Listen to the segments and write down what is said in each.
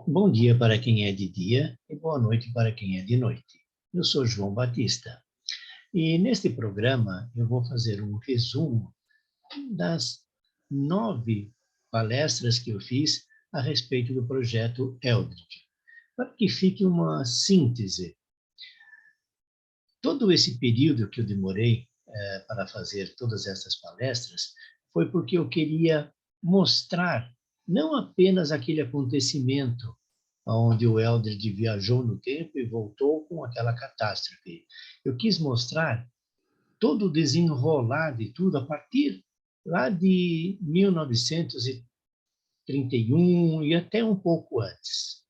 Bom dia para quem é de dia e boa noite para quem é de noite. Eu sou João Batista e neste programa eu vou fazer um resumo das 9 palestras que eu fiz a respeito do projeto Eldridge, para que fique uma síntese. Todo esse período que eu demorei para fazer todas essas palestras foi porque eu queria mostrar não apenas aquele acontecimento onde o Eldridge viajou no tempo e voltou com aquela catástrofe. Eu quis mostrar todo o desenrolar de tudo a partir lá de 1931 e até um pouco antes.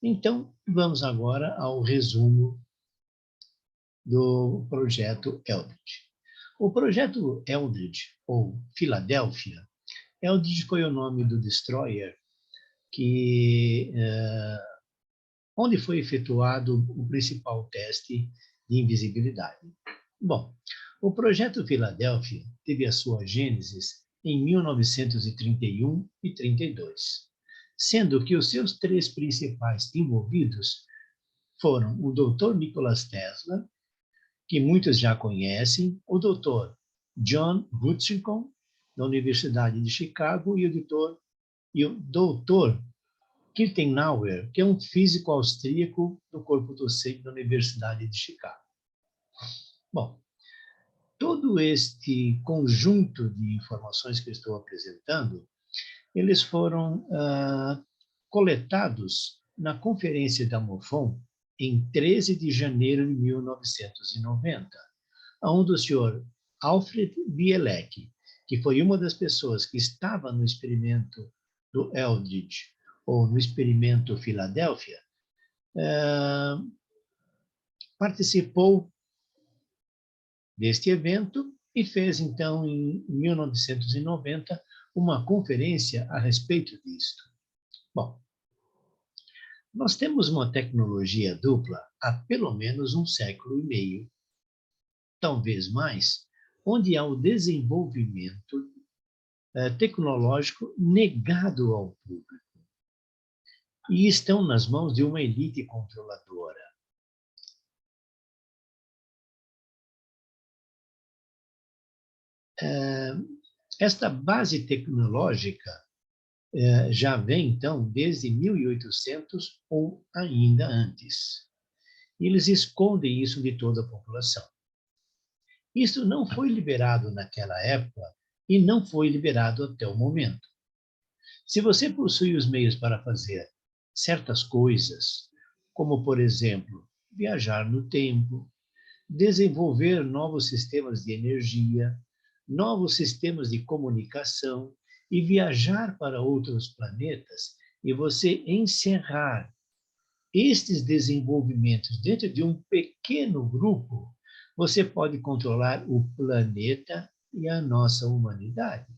Então, vamos agora ao resumo do projeto Eldridge. O projeto Eldridge, ou Filadélfia, Eldridge foi o nome do destroyer que onde foi efetuado o principal teste de invisibilidade. Bom, o projeto Filadélfia teve a sua gênesis em 1931 e 32, sendo que os seus três principais envolvidos foram o Dr. Nikola Tesla, que muitos já conhecem, o Dr. John Hutchinson, da Universidade de Chicago, e o Dr. Kirchenauer, que é um físico austríaco do corpo docente da Universidade de Chicago. Bom, todo este conjunto de informações que eu estou apresentando, eles foram coletados na Conferência da MOFON em 13 de janeiro de 1990, onde o senhor Alfred Bielek, que foi uma das pessoas que estava no experimento do Eldridge, ou no experimento Filadélfia, participou deste evento e fez, então, em 1990, uma conferência a respeito disto. Bom, nós temos uma tecnologia dupla há pelo menos um século e meio, talvez mais, onde há o desenvolvimento tecnológico negado ao público. E estão nas mãos de uma elite controladora. Esta base tecnológica já vem, então, desde 1800 ou ainda antes. Eles escondem isso de toda a população. Isso não foi liberado naquela época e não foi liberado até o momento. Se você possui os meios para fazer certas coisas, como, por exemplo, viajar no tempo, desenvolver novos sistemas de energia, novos sistemas de comunicação e viajar para outros planetas, e você encerrar estes desenvolvimentos dentro de um pequeno grupo, você pode controlar o planeta e a nossa humanidade.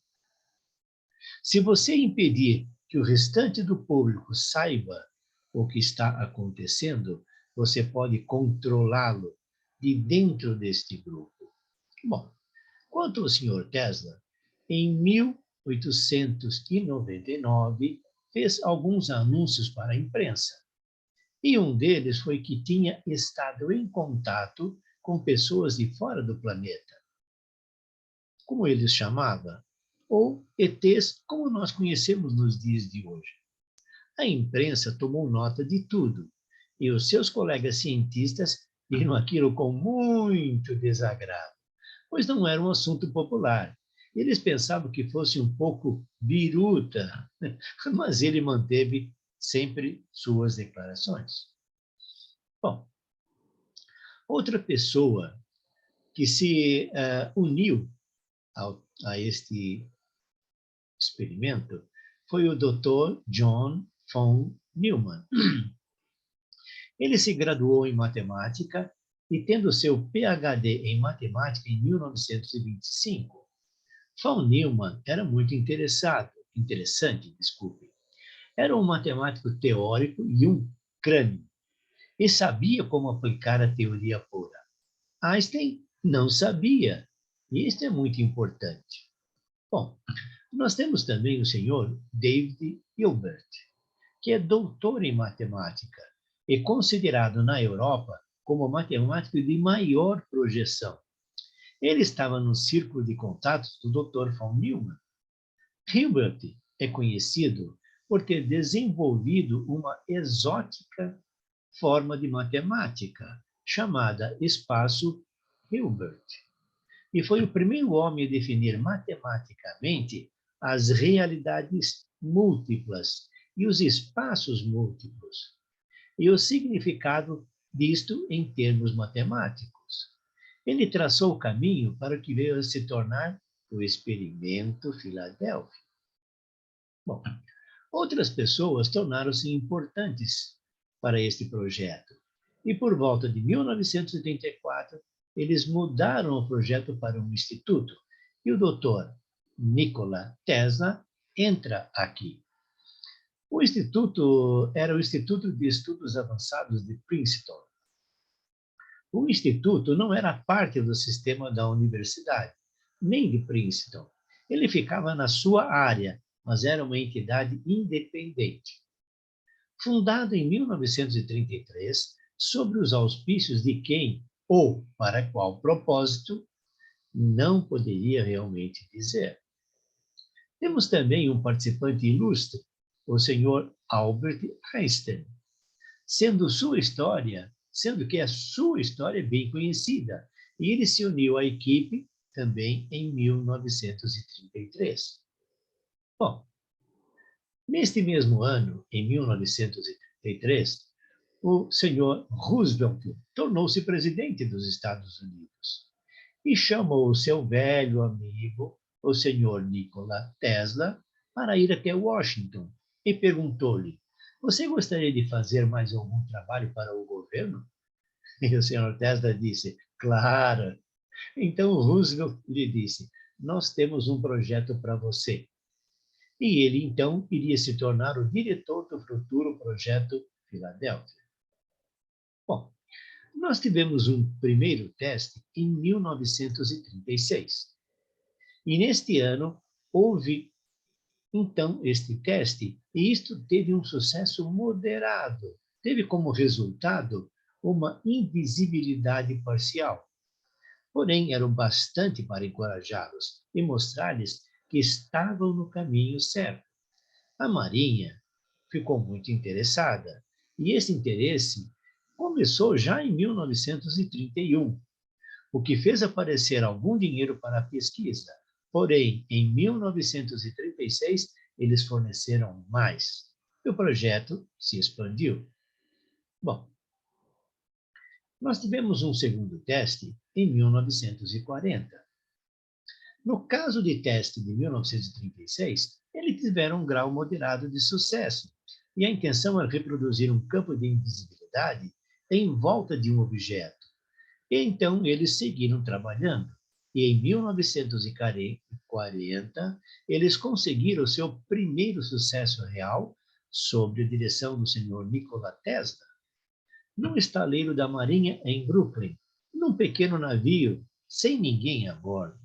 Se você impedir que o restante do público saiba o que está acontecendo, você pode controlá-lo de dentro deste grupo. Bom, quanto ao Sr. Tesla, em 1899, fez alguns anúncios para a imprensa. E um deles foi que tinha estado em contato com pessoas de fora do planeta. Como ele os chamava? Ou ETs, como nós conhecemos nos dias de hoje. A imprensa tomou nota de tudo, e os seus colegas cientistas viram aquilo com muito desagrado, pois não era um assunto popular. Eles pensavam que fosse um pouco biruta, mas ele manteve sempre suas declarações. Bom, outra pessoa que se uniu a este experimento foi o Dr. John von Neumann. Ele se graduou em matemática e, tendo seu PhD em matemática em 1925, von Neumann era muito interessante. Era um matemático teórico e um crânio, e sabia como aplicar a teoria pura. Einstein não sabia, e isso é muito importante. Bom, nós temos também o senhor David Hilbert, que é doutor em matemática e considerado na Europa como o matemático de maior projeção. Ele estava no círculo de contatos do Dr. von Neumann. Hilbert é conhecido por ter desenvolvido uma exótica forma de matemática chamada espaço Hilbert, e foi o primeiro homem a definir matematicamente as realidades múltiplas e os espaços múltiplos, e o significado disto em termos matemáticos. Ele traçou o caminho para o que veio a se tornar o experimento Filadélfia. Bom, outras pessoas tornaram-se importantes para este projeto, e por volta de 1934, eles mudaram o projeto para um instituto, e o Dr. Nikola Tesla entra aqui. O instituto era o Instituto de Estudos Avançados de Princeton. O instituto não era parte do sistema da universidade, nem de Princeton. Ele ficava na sua área, mas era uma entidade independente. Fundado em 1933, sobre os auspícios de quem ou para qual propósito, não poderia realmente dizer. Temos também um participante ilustre, o senhor Albert Einstein, sendo que a sua história é bem conhecida, e ele se uniu à equipe também em 1933. Bom, neste mesmo ano, em 1933, o senhor Roosevelt tornou-se presidente dos Estados Unidos e chamou o seu velho amigo, o senhor Nikola Tesla, para ir até Washington e perguntou-lhe: "Você gostaria de fazer mais algum trabalho para o governo?" E o senhor Tesla disse: "Claro." Então Roosevelt lhe disse: "Nós temos um projeto para você." E ele então iria se tornar o diretor do futuro projeto Filadélfia. Bom, nós tivemos um primeiro teste em 1936. E neste ano houve então este teste, e isto teve um sucesso moderado. Teve como resultado uma invisibilidade parcial. Porém, eram bastante para encorajá-los e mostrar-lhes que estavam no caminho certo. A Marinha ficou muito interessada, e esse interesse começou já em 1931, o que fez aparecer algum dinheiro para a pesquisa. Porém, em 1936, eles forneceram mais, e o projeto se expandiu. Bom, nós tivemos um segundo teste em 1940. No caso de teste de 1936, eles tiveram um grau moderado de sucesso, e a intenção era reproduzir um campo de invisibilidade em volta de um objeto. E então eles seguiram trabalhando, e em 1940, eles conseguiram seu primeiro sucesso real sob a direção do senhor Nikola Tesla, num estaleiro da Marinha em Brooklyn, num pequeno navio, sem ninguém a bordo.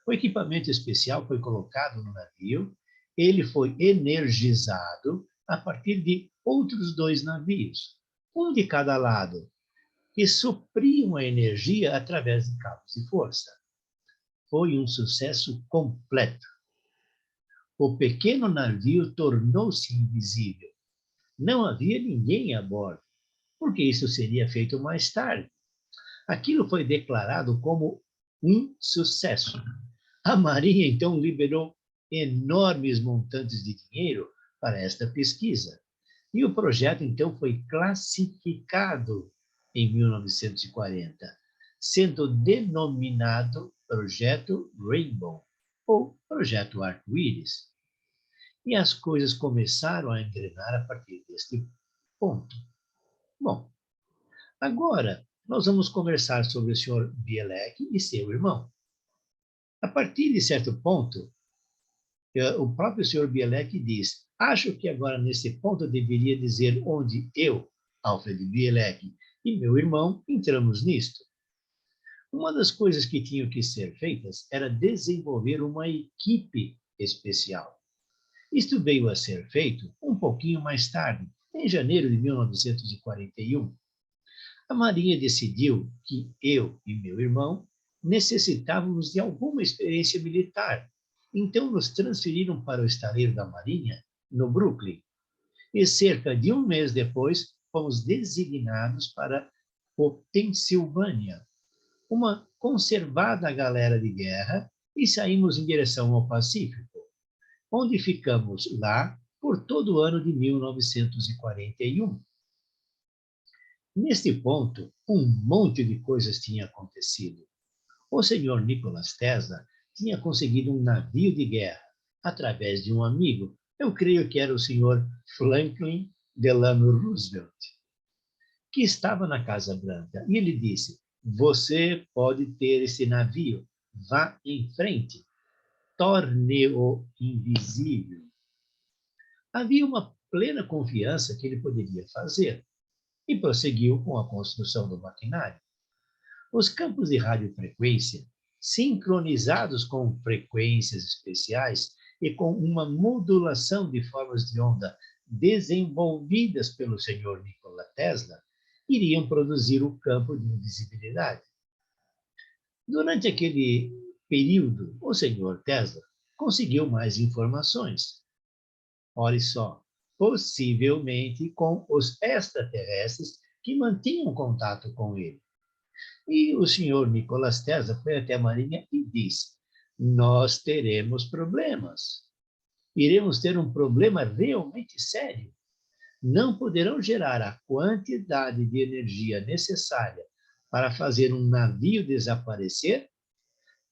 O equipamento especial foi colocado no navio, ele foi energizado a partir de outros dois navios, um de cada lado, que supriam a energia através de cabos de força. Foi um sucesso completo. O pequeno navio tornou-se invisível. Não havia ninguém a bordo, porque isso seria feito mais tarde. Aquilo foi declarado como um sucesso. A Marinha, então, liberou enormes montantes de dinheiro para esta pesquisa. E o projeto, então, foi classificado em 1940, sendo denominado Projeto Rainbow, ou Projeto Arco-Íris. E as coisas começaram a engrenar a partir deste ponto. Bom, agora nós vamos conversar sobre o Sr. Bielek e seu irmão. A partir de certo ponto, o próprio Sr. Bielek diz: "Acho que agora, nesse ponto, eu deveria dizer onde eu, Alfred Bielek, e meu irmão entramos nisto. Uma das coisas que tinham que ser feitas era desenvolver uma equipe especial. Isto veio a ser feito um pouquinho mais tarde, em janeiro de 1941. A Marinha decidiu que eu e meu irmão necessitávamos de alguma experiência militar. Então nos transferiram para o estaleiro da Marinha, no Brooklyn. E cerca de um mês depois, fomos designados para o Pensilvânia, uma conservada galera de guerra, e saímos em direção ao Pacífico, onde ficamos lá por todo o ano de 1941. Neste ponto, um monte de coisas tinha acontecido. O senhor Nicholas Tesla tinha conseguido um navio de guerra através de um amigo, eu creio que era o senhor Franklin Delano Roosevelt, que estava na Casa Branca. E ele disse: você pode ter esse navio, vá em frente, torne-o invisível. Havia uma plena confiança que ele poderia fazer e prosseguiu com a construção do maquinário. Os campos de radiofrequência, sincronizados com frequências especiais e com uma modulação de formas de onda desenvolvidas pelo senhor Nikola Tesla, iriam produzir o campo de invisibilidade. Durante aquele período, o senhor Tesla conseguiu mais informações. Olhe só, possivelmente com os extraterrestres que mantinham contato com ele. E o senhor Nicholas Tesla foi até a Marinha e disse: nós teremos problemas. Iremos ter um problema realmente sério. Não poderão gerar a quantidade de energia necessária para fazer um navio desaparecer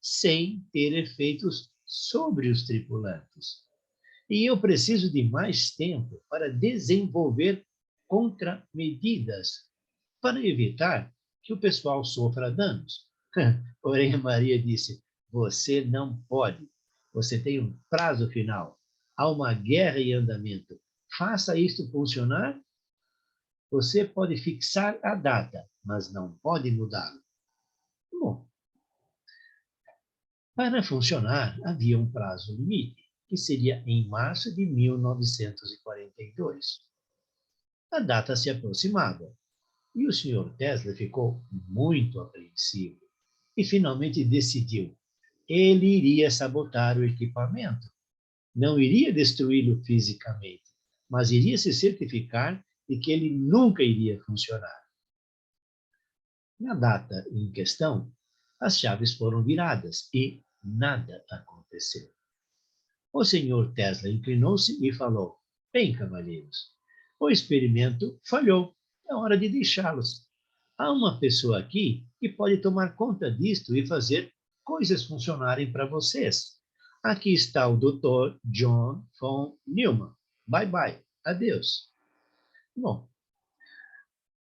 sem ter efeitos sobre os tripulantes. E eu preciso de mais tempo para desenvolver contramedidas para evitar que o pessoal sofra danos. Porém, Maria disse: você não pode. Você tem um prazo final. Há uma guerra em andamento. Faça isto funcionar. Você pode fixar a data, mas não pode mudá-la. Bom, para funcionar, havia um prazo limite, que seria em março de 1942. A data se aproximava e o senhor Tesla ficou muito apreensivo e finalmente decidiu. Ele iria sabotar o equipamento. Não iria destruí-lo fisicamente, mas iria se certificar de que ele nunca iria funcionar. Na data em questão, as chaves foram viradas e nada aconteceu. O senhor Tesla inclinou-se e falou: bem, cavalheiros, o experimento falhou. É hora de deixá-los. Há uma pessoa aqui que pode tomar conta disto e fazer coisas funcionarem para vocês. Aqui está o Dr. John von Neumann. Bye, bye. Adeus. Bom,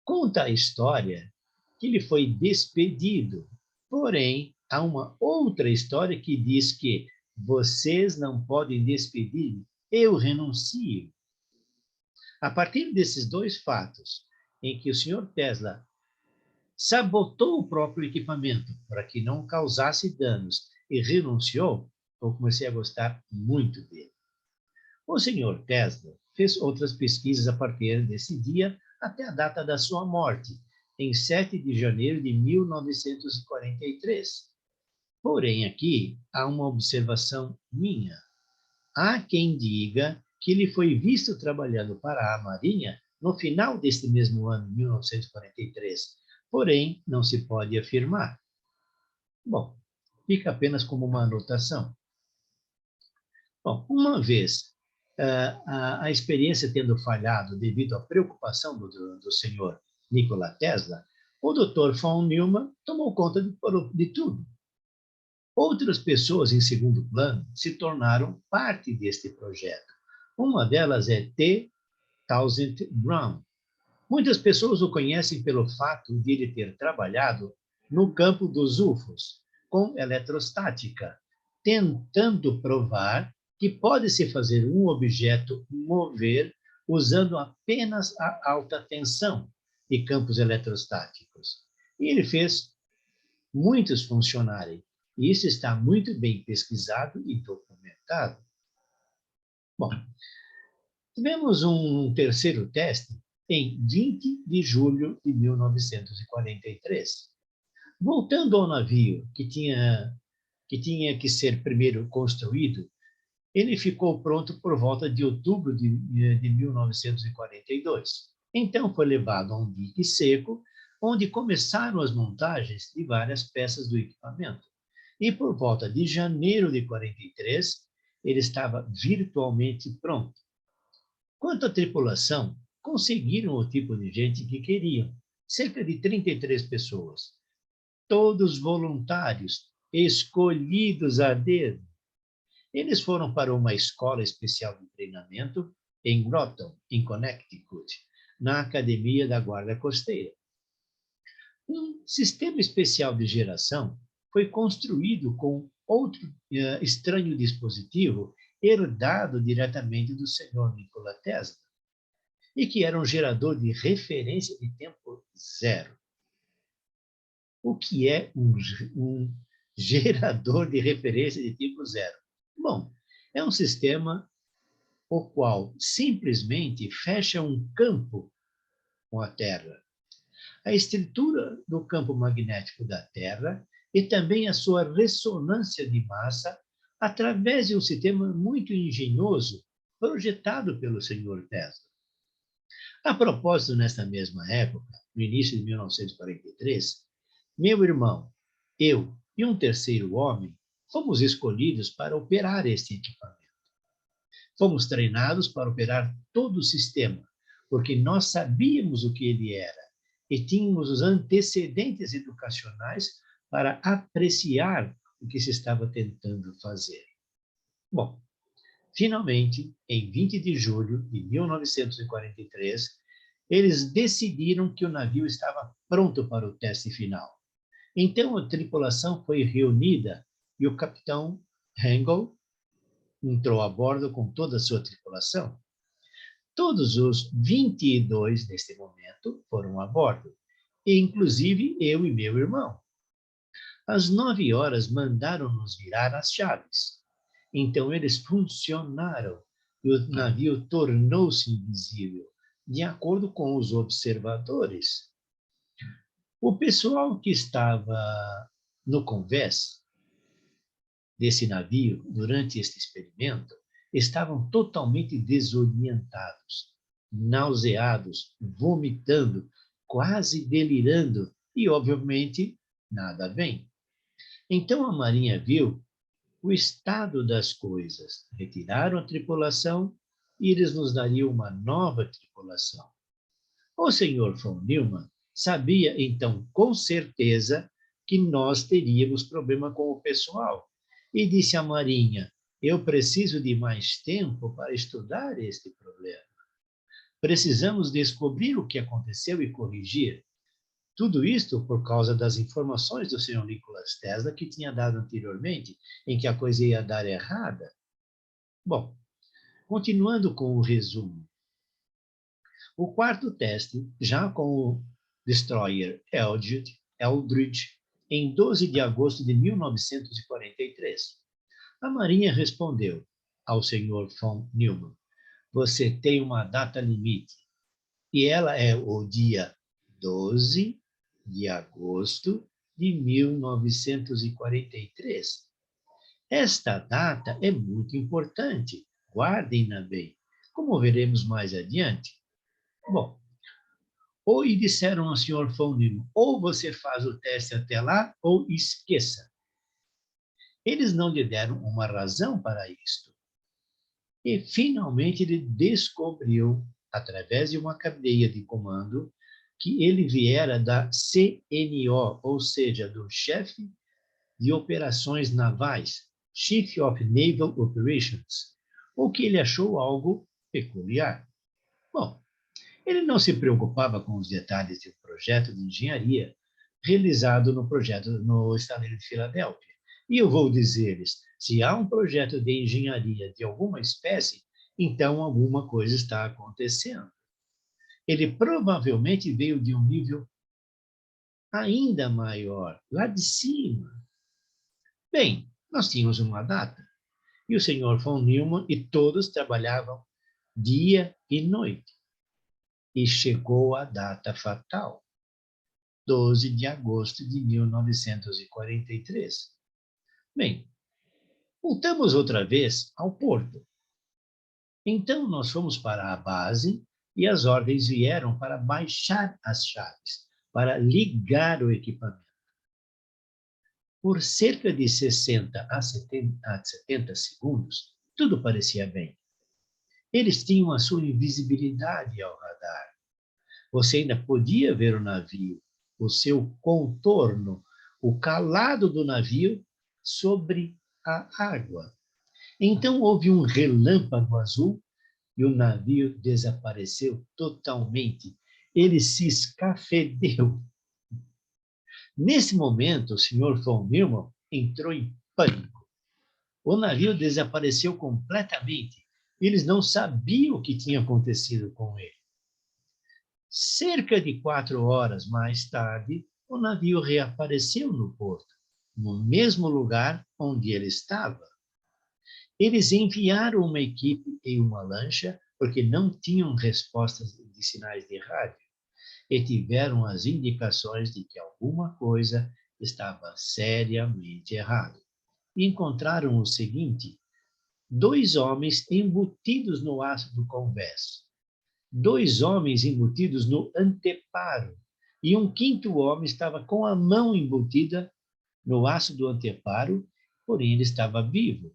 conta a história que ele foi despedido. Porém, há uma outra história que diz que vocês não podem despedir, eu renuncio. A partir desses dois fatos, em que o senhor Tesla sabotou o próprio equipamento para que não causasse danos e renunciou, eu comecei a gostar muito dele. O senhor Tesla fez outras pesquisas a partir desse dia até a data da sua morte, em 7 de janeiro de 1943. Porém, aqui há uma observação minha. Há quem diga que ele foi visto trabalhando para a Marinha no final deste mesmo ano, 1943. Porém, não se pode afirmar. Bom, fica apenas como uma anotação. Bom, uma vez a experiência tendo falhado devido à preocupação do senhor Nikola Tesla, o Dr. von Neumann tomou conta de tudo. Outras pessoas em segundo plano se tornaram parte deste projeto. Uma delas é T. Townsend Brown. Muitas pessoas o conhecem pelo fato de ele ter trabalhado no campo dos UFOs, com eletrostática, tentando provar que pode-se fazer um objeto mover usando apenas a alta tensão e campos eletrostáticos. E ele fez muitos funcionarem. E isso está muito bem pesquisado e documentado. Bom, tivemos um terceiro teste em 20 de julho de 1943. Voltando ao navio que tinha que ser primeiro construído, ele ficou pronto por volta de outubro de 1942. Então foi levado a um dique seco, onde começaram as montagens de várias peças do equipamento. E por volta de janeiro de 43, ele estava virtualmente pronto. Quanto à tripulação, conseguiram o tipo de gente que queriam, cerca de 33 pessoas, todos voluntários, escolhidos a dedo. Eles foram para uma escola especial de treinamento em Groton, em Connecticut, na Academia da Guarda Costeira. Um sistema especial de geração foi construído com outro estranho dispositivo herdado diretamente do senhor Nikola Tesla, e que era um gerador de referência de tempo zero. O que é um gerador de referência de tipo zero? Bom, é um sistema o qual simplesmente fecha um campo com a Terra. A estrutura do campo magnético da Terra e também a sua ressonância de massa através de um sistema muito engenhoso projetado pelo senhor Tesla. A propósito, nesta mesma época, no início de 1943, meu irmão, eu e um terceiro homem fomos escolhidos para operar este equipamento. Fomos treinados para operar todo o sistema, porque nós sabíamos o que ele era e tínhamos os antecedentes educacionais para apreciar o que se estava tentando fazer. Bom, finalmente, em 20 de julho de 1943, eles decidiram que o navio estava pronto para o teste final. Então, a tripulação foi reunida e o capitão Hengel entrou a bordo com toda a sua tripulação. Todos os 22 neste momento foram a bordo, inclusive eu e meu irmão. Às 9 horas mandaram-nos virar as chaves. Então eles funcionaram e o navio tornou-se invisível, de acordo com os observadores. O pessoal que estava no convés desse navio durante este experimento estavam totalmente desorientados, nauseados, vomitando, quase delirando e, obviamente, nada bem. Então a Marinha viu o estado das coisas, retiraram a tripulação e eles nos dariam uma nova tripulação. O senhor von Neumann sabia, então, com certeza, que nós teríamos problema com o pessoal e disse à Marinha: eu preciso de mais tempo para estudar este problema. Precisamos descobrir o que aconteceu e corrigir. Tudo isto por causa das informações do senhor Nikola Tesla que tinha dado anteriormente, em que a coisa ia dar errada. Bom, continuando com o resumo. O quarto teste, já com o destroyer Eldridge, em 12 de agosto de 1943. A Marinha respondeu ao senhor von Neumann: você tem uma data limite, e ela é o dia 12 de agosto de 1943. Esta data é muito importante, guardem-na bem, como veremos mais adiante. Bom, ou e disseram ao senhor von Neumann: ou você faz o teste até lá, ou esqueça. Eles não lhe deram uma razão para isto. E, finalmente, ele descobriu, através de uma cadeia de comando, que ele viera da CNO, ou seja, do chefe de operações navais, Chief of Naval Operations, o que ele achou algo peculiar. Bom, ele não se preocupava com os detalhes de um projeto de engenharia realizado no estaleiro de Filadélfia. E eu vou dizer-lhes, se há um projeto de engenharia de alguma espécie, então alguma coisa está acontecendo. Ele provavelmente veio de um nível ainda maior, lá de cima. Bem, nós tínhamos uma data. E o senhor von Neumann e todos trabalhavam dia e noite. E chegou a data fatal, 12 de agosto de 1943. Bem, voltamos outra vez ao porto. Então, nós fomos para a base e as ordens vieram para baixar as chaves, para ligar o equipamento. Por cerca de 60 a 70 segundos, tudo parecia bem. Eles tinham a sua invisibilidade ao radar. Você ainda podia ver o navio, o seu contorno, o calado do navio sobre a água. Então houve um relâmpago azul e o navio desapareceu totalmente. Ele se escafedeu. Nesse momento, o senhor von Neumann entrou em pânico. O navio desapareceu completamente. Eles não sabiam o que tinha acontecido com ele. Cerca de 4 horas mais tarde, o navio reapareceu no porto, no mesmo lugar onde ele estava. Eles enviaram uma equipe em uma lancha, porque não tinham respostas de sinais de rádio, e tiveram as indicações de que alguma coisa estava seriamente errada. Encontraram o seguinte: 2 homens embutidos no ácido convexo, 2 homens embutidos no anteparo, e um quinto homem estava com a mão embutida no ácido anteparo, porém ele estava vivo.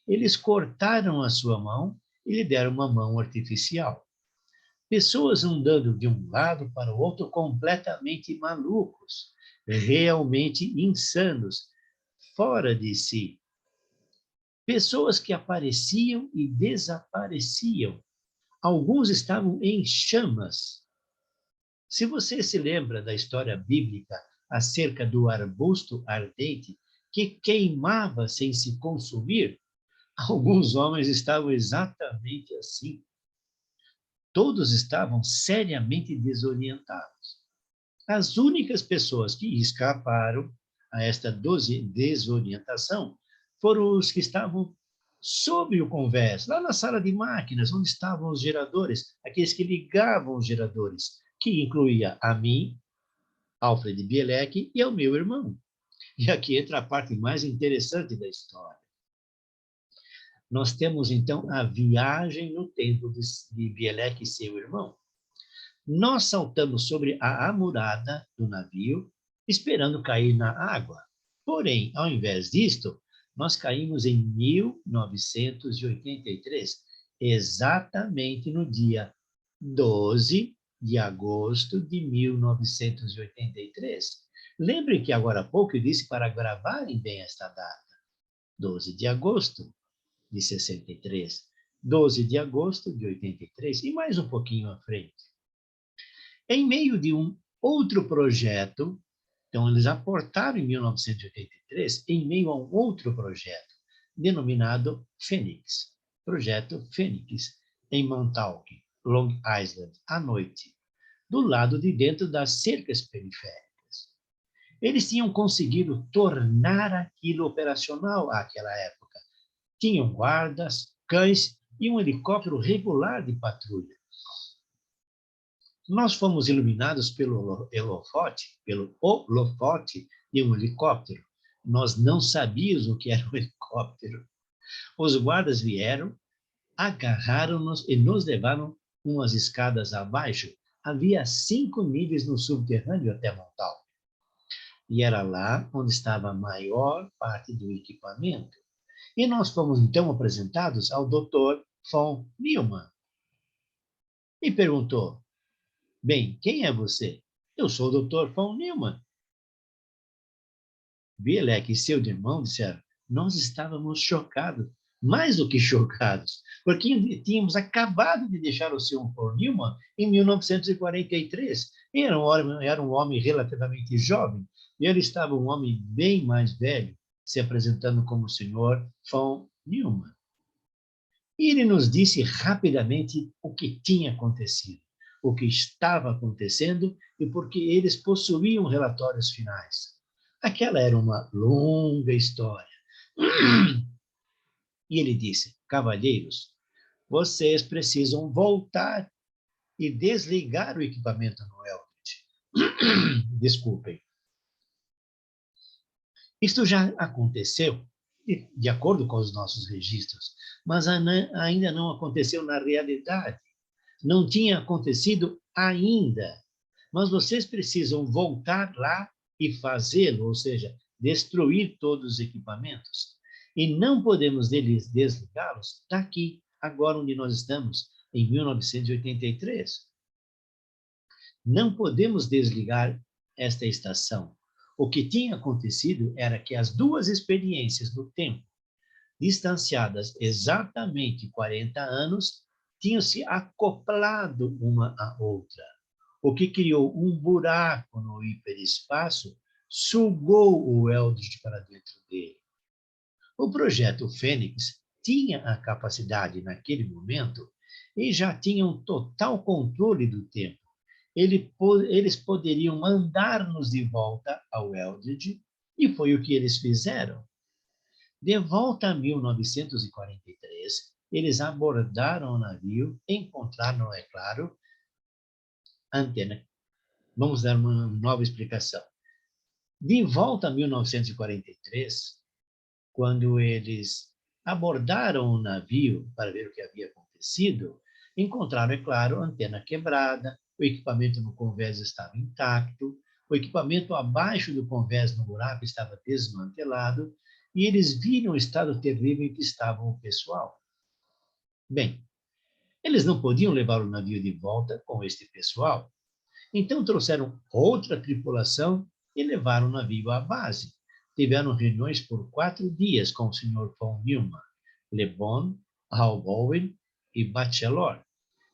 Eles cortaram a sua mão e lhe deram uma mão artificial. Pessoas andando de um lado para o outro completamente malucos, realmente insanos, fora de si. Pessoas que apareciam e desapareciam. Alguns estavam em chamas. Se você se lembra da história bíblica acerca do arbusto ardente que queimava sem se consumir, alguns homens estavam exatamente assim. Todos estavam seriamente desorientados. As únicas pessoas que escaparam a esta desorientação foram os que estavam sob o convés, lá na sala de máquinas, onde estavam os geradores, aqueles que ligavam os geradores, que incluía a mim, Alfred Bielek, e ao meu irmão. E aqui entra a parte mais interessante da história. Nós temos, então, a viagem no tempo de Bielek e seu irmão. Nós saltamos sobre a amurada do navio, esperando cair na água. Porém, ao invés disto, nós caímos em 1983, exatamente no dia 12 de agosto de 1983. Lembrem que agora há pouco eu disse para gravarem bem esta data. 12 de agosto de 63, 12 de agosto de 83 e mais um pouquinho à frente. Em meio de um outro projeto, então eles aportaram em 1983, em meio a um outro projeto, denominado Phoenix, Projeto Phoenix, em Montauk, Long Island, à noite, do lado de dentro das cercas periféricas. Eles tinham conseguido tornar aquilo operacional àquela época. Tinham guardas, cães e um helicóptero regular de patrulha. Nós fomos iluminados pelo holofote de um helicóptero. Nós não sabíamos o que era um helicóptero. Os guardas vieram, agarraram-nos e nos levaram umas escadas abaixo. Havia 5 níveis no subterrâneo até Montauk. E era lá onde estava a maior parte do equipamento. E nós fomos, então, apresentados ao Dr. von Neumann. E perguntou: bem, quem é você? Eu sou o Dr. von Neumann. Bielek e seu irmão disseram: nós estávamos chocados, mais do que chocados, porque tínhamos acabado de deixar o Sr. von Neumann em 1943. Era um homem relativamente jovem, e ele estava um homem bem mais velho, se apresentando como o Sr. von Neumann. E ele nos disse rapidamente o que tinha acontecido, o que estava acontecendo e porque eles possuíam relatórios finais. Aquela era uma longa história. E ele disse: cavalheiros, vocês precisam voltar e desligar o equipamento no Eldred. Desculpem. Isto já aconteceu, de acordo com os nossos registros, mas ainda não aconteceu na realidade. Não tinha acontecido ainda. Mas vocês precisam voltar lá e fazê-lo, ou seja, destruir todos os equipamentos. E não podemos desligá-los daqui, agora onde nós estamos, em 1983. Não podemos desligar esta estação. O que tinha acontecido era que as duas experiências no tempo, distanciadas exatamente 40 anos, tinham se acoplado uma à outra, o que criou um buraco no hiperespaço, sugou o Eldridge para dentro dele. O projeto Fênix tinha a capacidade, naquele momento, e já tinham total controle do tempo. Eles poderiam mandar-nos de volta ao Eldridge, e foi o que eles fizeram. De volta a 1943, eles abordaram o navio, encontraram, é claro, a antena. Vamos dar uma nova explicação. De volta a 1943, quando eles abordaram o navio para ver o que havia acontecido, encontraram, é claro, a antena quebrada, o equipamento no convés estava intacto, o equipamento abaixo do convés no buraco estava desmantelado, e eles viram o estado terrível em que estava o pessoal. Bem, eles não podiam levar o navio de volta com este pessoal, então trouxeram outra tripulação e levaram o navio à base. Tiveram reuniões por 4 dias com o Sr. von Neumann, Le Bon, Hal Bowen e Bachelor,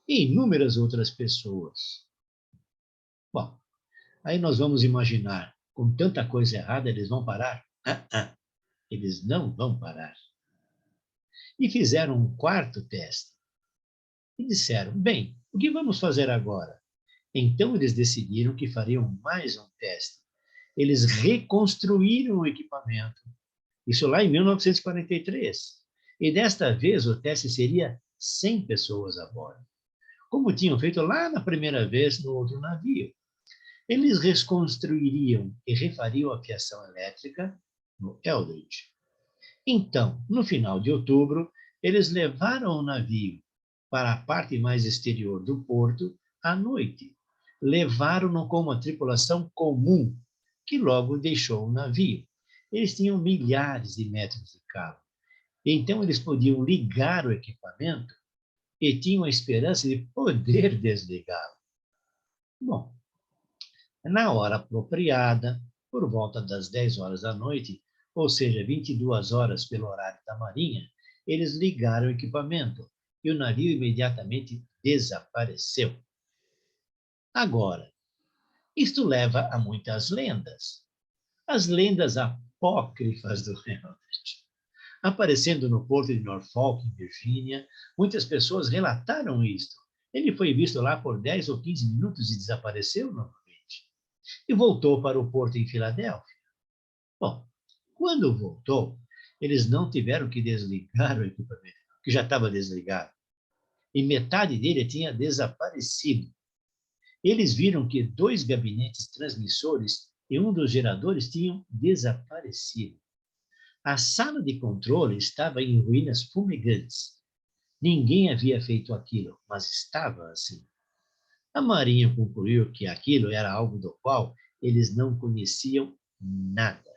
e inúmeras outras pessoas. Bom, aí nós vamos imaginar, com tanta coisa errada, eles vão parar? Eles não vão parar. E fizeram um quarto teste. E disseram, bem, o que vamos fazer agora? Então eles decidiram que fariam mais um teste. Eles reconstruíram o equipamento, isso lá em 1943. E desta vez o teste seria 100 pessoas a bordo, como tinham feito lá na primeira vez no outro navio. Eles reconstruiriam e refariam a fiação elétrica no Eldridge. Então, no final de outubro, eles levaram o navio para a parte mais exterior do porto à noite. Levaram-no com uma tripulação comum, que logo deixou o navio. Eles tinham milhares de metros de cabo. Então, eles podiam ligar o equipamento e tinham a esperança de poder desligá-lo. Bom, na hora apropriada, por volta das 10 horas da noite, ou seja, 22 horas pelo horário da Marinha, eles ligaram o equipamento e o navio imediatamente desapareceu. Agora, isto leva a muitas lendas. As lendas apócrifas do Eldridge. Aparecendo no porto de Norfolk, em Virgínia, muitas pessoas relataram isto. Ele foi visto lá por 10 ou 15 minutos e desapareceu novamente. E voltou para o porto em Filadélfia. Bom, quando voltou, eles não tiveram que desligar o equipamento, que já estava desligado. E metade dele tinha desaparecido. Eles viram que 2 gabinetes transmissores e um dos geradores tinham desaparecido. A sala de controle estava em ruínas fumegantes. Ninguém havia feito aquilo, mas estava assim. A Marinha concluiu que aquilo era algo do qual eles não conheciam nada.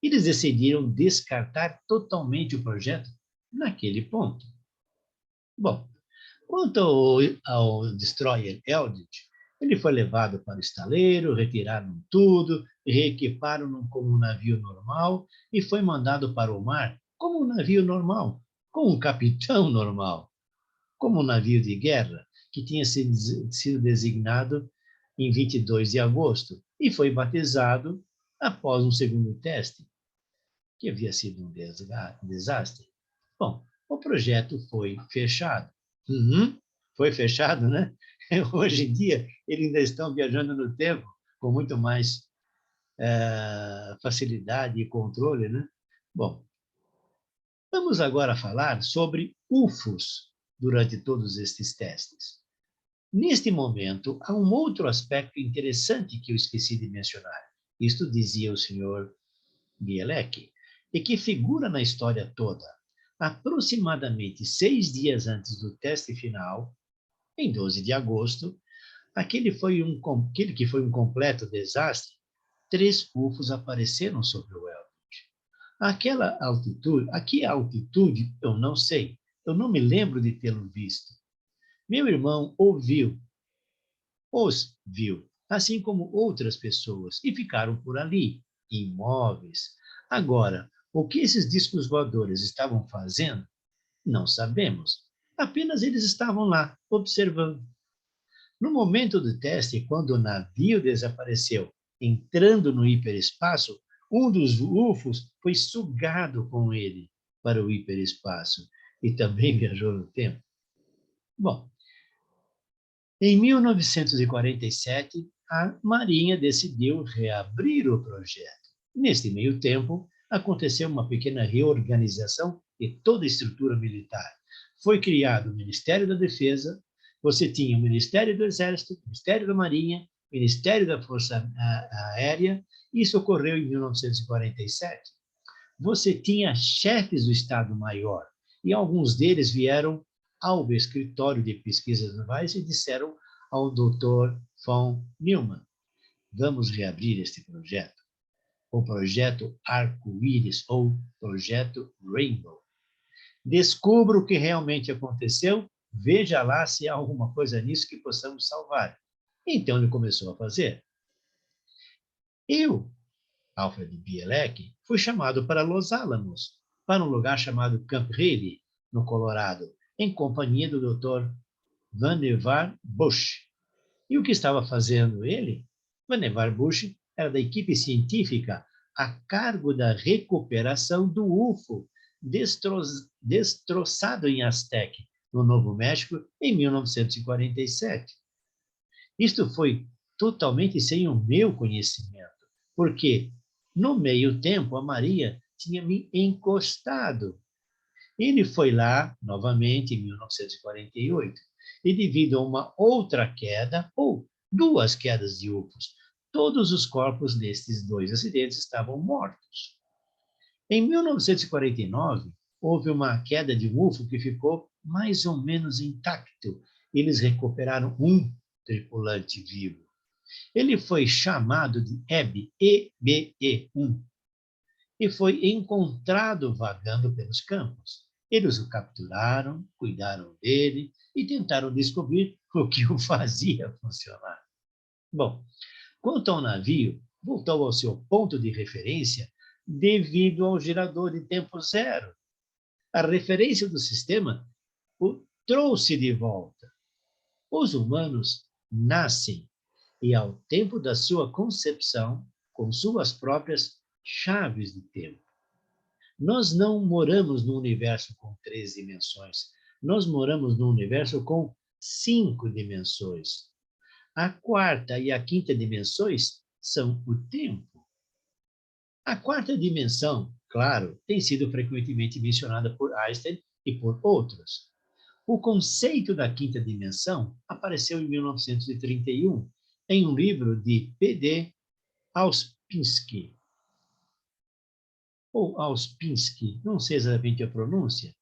Eles decidiram descartar totalmente o projeto naquele ponto. Bom, quanto ao destroyer Eldridge, ele foi levado para o estaleiro, retiraram tudo, reequiparam-no como um navio normal e foi mandado para o mar como um navio normal, com um capitão normal, como um navio de guerra que tinha sido designado em 22 de agosto e foi batizado após um segundo teste, que havia sido um desastre. Bom, o projeto foi fechado. Foi fechado, né? Hoje em dia, eles ainda estão viajando no tempo com muito mais facilidade e controle, né? Bom, Vamos agora falar sobre UFOs durante todos estes testes. Neste momento, há um outro aspecto interessante que eu esqueci de mencionar. Isto dizia o senhor Bielek, e que figura na história toda. Aproximadamente 6 dias antes do teste final, em 12 de agosto, aquele que foi um completo desastre, 3 UFOs apareceram sobre o Elbit. Aquela altitude, aqui a altitude, eu não sei, eu não me lembro de tê-lo visto. Meu irmão os viu, assim como outras pessoas, e ficaram por ali, imóveis. Agora, o que esses discos voadores estavam fazendo, não sabemos. Apenas eles estavam lá, observando. No momento do teste, quando o navio desapareceu, entrando no hiperespaço, um dos UFOs foi sugado com ele para o hiperespaço e também viajou no tempo. Bom, em 1947, a Marinha decidiu reabrir o projeto. Neste meio tempo, aconteceu uma pequena reorganização de toda a estrutura militar. Foi criado o Ministério da Defesa, você tinha o Ministério do Exército, o Ministério da Marinha, o Ministério da Força Aérea. Isso ocorreu em 1947. Você tinha chefes do Estado-Maior, e alguns deles vieram ao escritório de pesquisas navais e disseram ao Dr. von Neumann: vamos reabrir este projeto, o projeto Arco-Íris ou projeto Rainbow. Descubra o que realmente aconteceu, veja lá se há alguma coisa nisso que possamos salvar. Então ele começou a fazer. Eu, Alfred Bielek, fui chamado para Los Alamos, para um lugar chamado Camp Haley, no Colorado, em companhia do Dr. Vannevar Bush. E o que estava fazendo ele? Vannevar Bush era da equipe científica a cargo da recuperação do UFO destroçado em Aztec, no Novo México, em 1947. Isto foi totalmente sem o meu conhecimento, porque no meio tempo a Maria tinha me encostado. Ele foi lá novamente em 1948 e devido a uma outra queda, ou 2 quedas de UFOs, todos os corpos destes 2 acidentes estavam mortos. Em 1949, houve uma queda de um UFO que ficou mais ou menos intacto. Eles recuperaram um tripulante vivo. Ele foi chamado de EBE-1 e foi encontrado vagando pelos campos. Eles o capturaram, cuidaram dele e tentaram descobrir o que o fazia funcionar. Bom, quanto ao navio, voltou ao seu ponto de referência devido ao gerador de tempo zero. A referência do sistema o trouxe de volta. Os humanos nascem e, ao tempo da sua concepção, com suas próprias chaves de tempo. Nós não moramos num universo com 3 dimensões. Nós moramos num universo com 5 dimensões. A quarta e a quinta dimensões são o tempo. A quarta dimensão, claro, tem sido frequentemente mencionada por Einstein e por outros. O conceito da quinta dimensão apareceu em 1931, em um livro de P.D. Auspinski, ou Auspinski, não sei exatamente a pronúncia.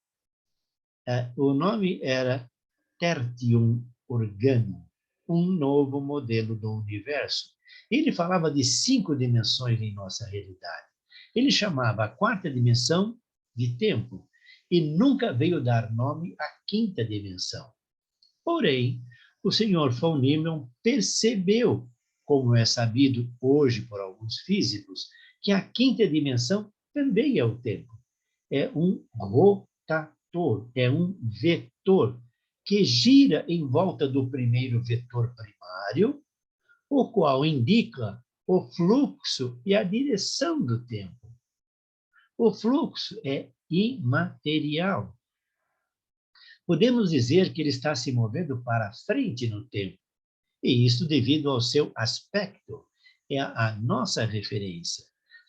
O nome era Tertium Organum, um novo modelo do universo. Ele falava de 5 dimensões em nossa realidade. Ele chamava a quarta dimensão de tempo e nunca veio dar nome à quinta dimensão. Porém, o Sr. von Neumann percebeu, como é sabido hoje por alguns físicos, que a quinta dimensão também é o tempo. É um rotator, é um vetor que gira em volta do primeiro vetor primário, o qual indica o fluxo e a direção do tempo. O fluxo é imaterial. Podemos dizer que ele está se movendo para frente no tempo, e isso devido ao seu aspecto, é a nossa referência.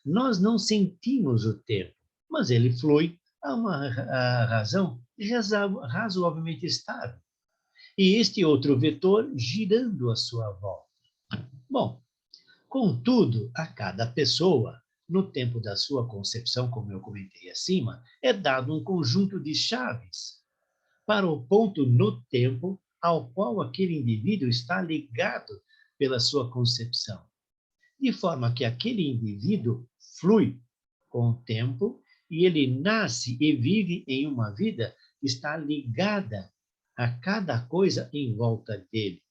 Nós não sentimos o tempo, mas ele flui a uma razão razoavelmente estável, e este outro vetor girando à sua volta. Bom, contudo, a cada pessoa, no tempo da sua concepção, como eu comentei acima, é dado um conjunto de chaves para o ponto no tempo ao qual aquele indivíduo está ligado pela sua concepção, de forma que aquele indivíduo flui com o tempo e ele nasce e vive em uma vida que está ligada a cada coisa em volta dele.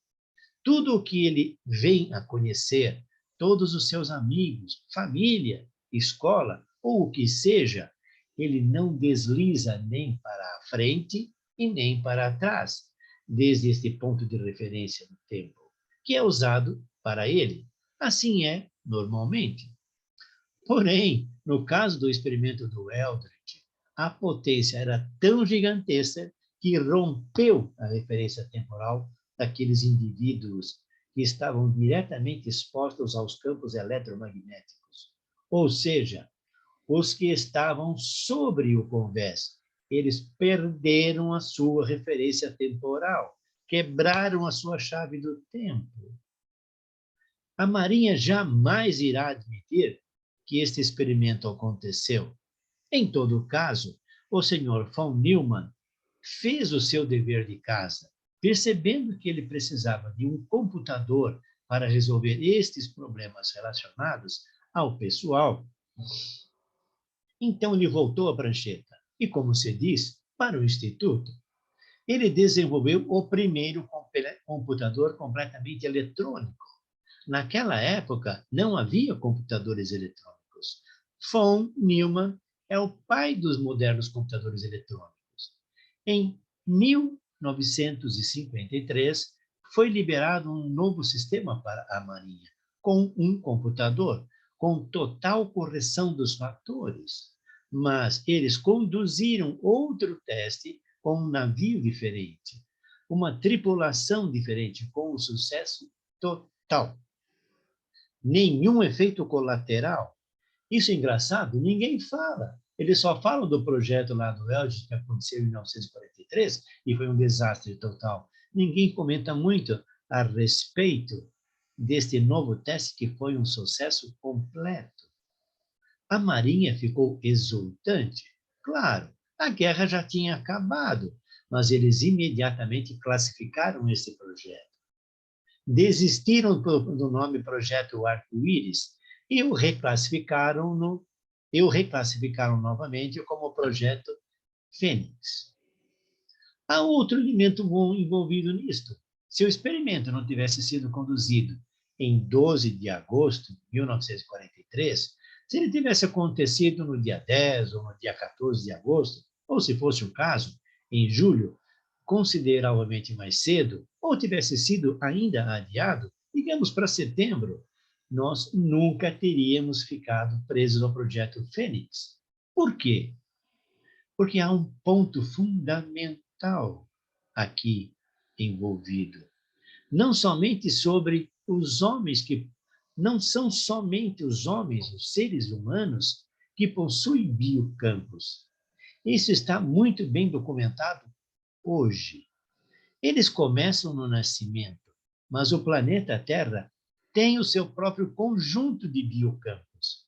Tudo o que ele vem a conhecer, todos os seus amigos, família, escola ou o que seja, ele não desliza nem para a frente e nem para trás, desde este ponto de referência do tempo, que é usado para ele. Assim é normalmente. Porém, no caso do experimento do Eldridge, a potência era tão gigantesca que rompeu a referência temporal daqueles indivíduos que estavam diretamente expostos aos campos eletromagnéticos. Ou seja, os que estavam sobre o convés. Eles perderam a sua referência temporal, quebraram a sua chave do tempo. A Marinha jamais irá admitir que este experimento aconteceu. Em todo caso, o Sr. von Neumann fez o seu dever de casa, percebendo que ele precisava de um computador para resolver estes problemas relacionados ao pessoal. Então ele voltou à prancheta e, como se diz, para o instituto. Ele desenvolveu o primeiro computador completamente eletrônico. Naquela época, não havia computadores eletrônicos. Von Neumann é o pai dos modernos computadores eletrônicos. Em 1953, foi liberado um novo sistema para a Marinha, com um computador, com total correção dos fatores. Mas eles conduziram outro teste com um navio diferente, uma tripulação diferente, com um sucesso total. Nenhum efeito colateral. Isso é engraçado, ninguém fala. Eles só falam do projeto lá do Eldridge, que aconteceu em 1943, e foi um desastre total. Ninguém comenta muito a respeito deste novo teste, que foi um sucesso completo. A Marinha ficou exultante. Claro, a guerra já tinha acabado, mas eles imediatamente classificaram esse projeto. Desistiram do nome Projeto Arco-Íris e o reclassificaram novamente como Projeto Fênix. Há outro elemento bom envolvido nisto. Se o experimento não tivesse sido conduzido em 12 de agosto de 1943, se ele tivesse acontecido no dia 10 ou no dia 14 de agosto, ou se fosse o caso, em julho, consideravelmente mais cedo, ou tivesse sido ainda adiado, digamos para setembro, nós nunca teríamos ficado presos ao projeto Fênix. Por quê? Porque há um ponto fundamental aqui envolvido. Não somente sobre os homens que não são somente os homens, os seres humanos que possuem biocampos. Isso está muito bem documentado hoje. Eles começam no nascimento, mas o planeta Terra tem o seu próprio conjunto de biocampos.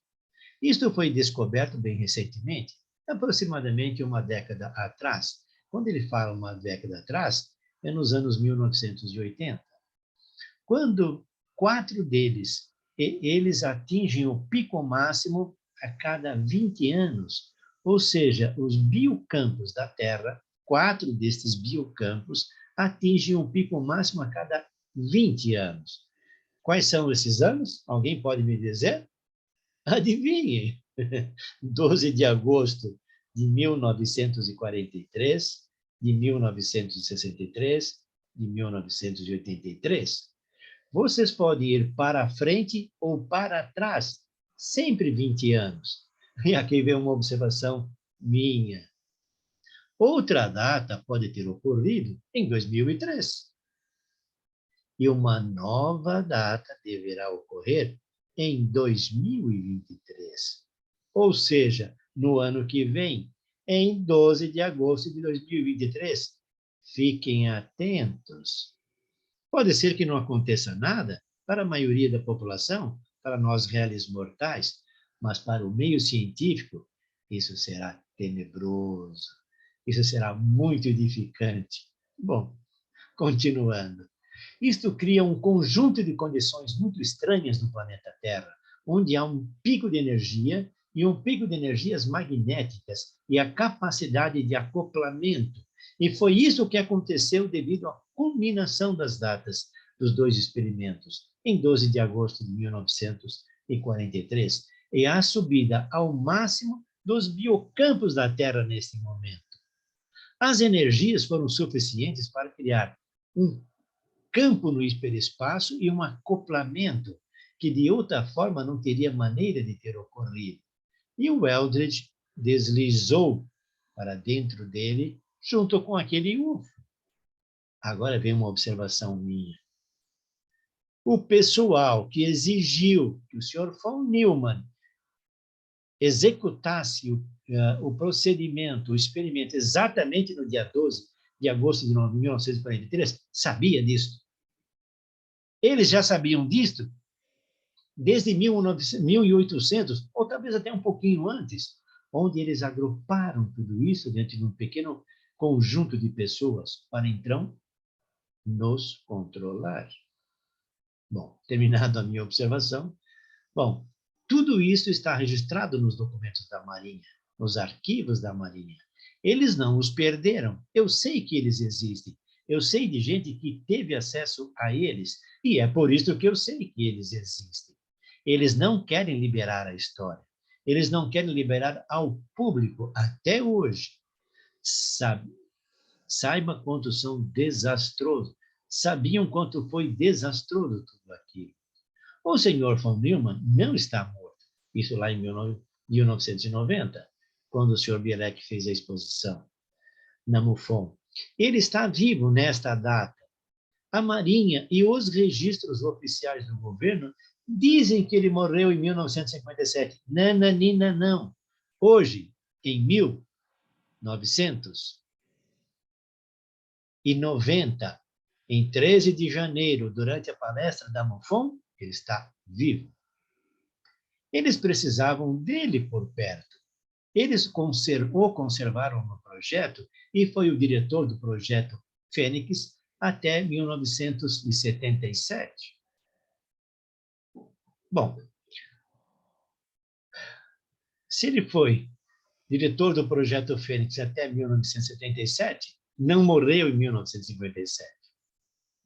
Isto foi descoberto bem recentemente, aproximadamente uma década atrás. Quando ele fala uma década atrás, é nos anos 1980. Quando 4 deles, eles atingem o pico máximo a cada 20 anos, ou seja, os biocampos da Terra, 4 destes biocampos atingem o pico máximo a cada 20 anos. Quais são esses anos? Alguém pode me dizer? Adivinhe! 12 de agosto de 1943, de 1963, de 1983. Vocês podem ir para frente ou para trás, sempre 20 anos. E aqui vem uma observação minha. Outra data pode ter ocorrido em 2003. E uma nova data deverá ocorrer em 2023. Ou seja, no ano que vem, em 12 de agosto de 2023. Fiquem atentos. Pode ser que não aconteça nada para a maioria da população, para nós réis mortais, mas para o meio científico, isso será tenebroso. Isso será muito edificante. Bom, continuando. Isto cria um conjunto de condições muito estranhas no planeta Terra, onde há um pico de energia e um pico de energias magnéticas e a capacidade de acoplamento. E foi isso que aconteceu devido à culminação das datas dos dois experimentos, em 12 de agosto de 1943, e a subida ao máximo dos biocampos da Terra neste momento. As energias foram suficientes para criar um campo no hiperespaço e um acoplamento que de outra forma não teria maneira de ter ocorrido. E o Eldridge deslizou para dentro dele, junto com aquele UFO. Agora vem uma observação minha. O pessoal que exigiu que o Sr. von Neumann executasse o procedimento, o experimento, exatamente no dia 12 de agosto de 1943, sabia disso. Eles já sabiam disso desde 1800, ou talvez até um pouquinho antes, onde eles agruparam tudo isso dentro de um pequeno conjunto de pessoas para, então, nos controlar. Bom, terminada a minha observação, bom, tudo isso está registrado nos documentos da Marinha, nos arquivos da Marinha. Eles não os perderam. Eu sei que eles existem. Eu sei de gente que teve acesso a eles, e é por isso que eu sei que eles existem. Eles não querem liberar a história. Eles não querem liberar ao público até hoje. Saiba quanto são desastrosos. Sabiam quanto foi desastroso tudo aquilo. O senhor von Neumann não está morto. Isso lá em 1990, quando o senhor Bielek fez a exposição na MUFON. Ele está vivo nesta data. A Marinha e os registros oficiais do governo dizem que ele morreu em 1957. Nananina, não. Hoje, em 1990, em 13 de janeiro, durante a palestra da MUFON, ele está vivo. Eles precisavam dele por perto. Eles o conservaram no projeto e foi o diretor do projeto Fênix até 1977. Bom, se ele foi diretor do projeto Fênix até 1977, não morreu em 1957.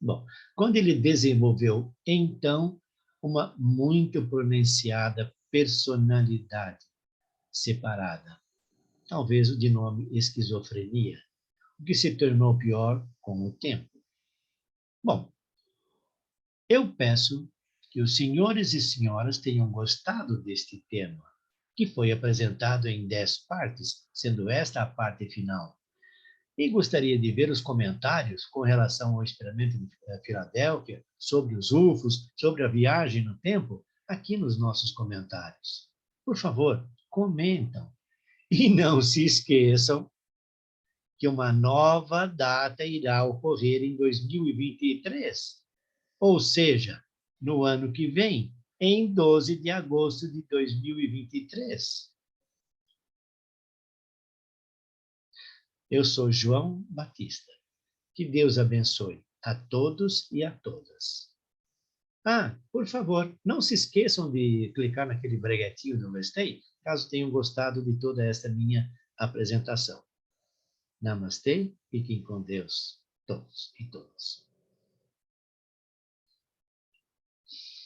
Bom, quando ele desenvolveu, então, uma muito pronunciada personalidade separada, talvez de nome esquizofrenia, o que se tornou pior com o tempo. Bom, eu peço que os senhores e senhoras tenham gostado deste tema, que foi apresentado em 10 partes, sendo esta a parte final. E gostaria de ver os comentários com relação ao experimento de Filadélfia, sobre os UFOs, sobre a viagem no tempo, aqui nos nossos comentários. Por favor, comentam. E não se esqueçam que uma nova data irá ocorrer em 2023, ou seja, no ano que vem, em 12 de agosto de 2023. Eu sou João Batista. Que Deus abençoe a todos e a todas. Ah, por favor, não se esqueçam de clicar naquele breguetinho do gostei, caso tenham gostado de toda esta minha apresentação. Namastê, fiquem com Deus, todos e todas.